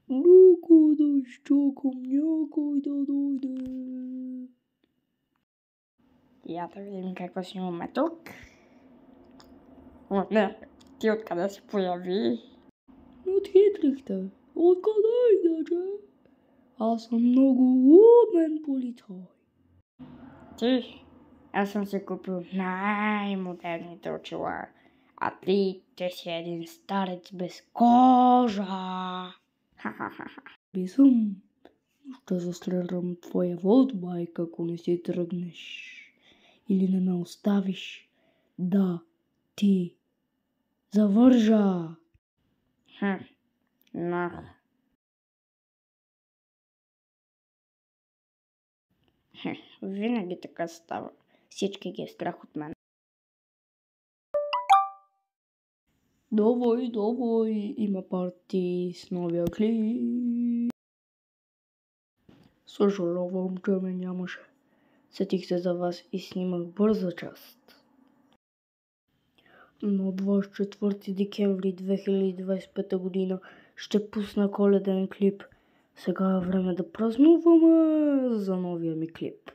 Много да изчакам някой да дойде. Я да видим какво си имаме тук. О, не, ти откъде се появи? Надхитрихте. Откъде иначе? Аз съм много умен полицай. Ти? Аз съм си купил най-модерните очила. А ти си един старец без кожа. Бисъм. Ще застрелям твоя майка, ако не си тръгнеш. Или не ме оставиш да ти завържа. Винаги така става. Всички ги е страх от мен. Давай, има парти с новия клип. Съжалявам, че ме нямаше. Сетих се за вас и снимах бърза част. На 24 декември 2025 година ще пусна коледен клип. Сега е време да празнуваме за новия ми клип.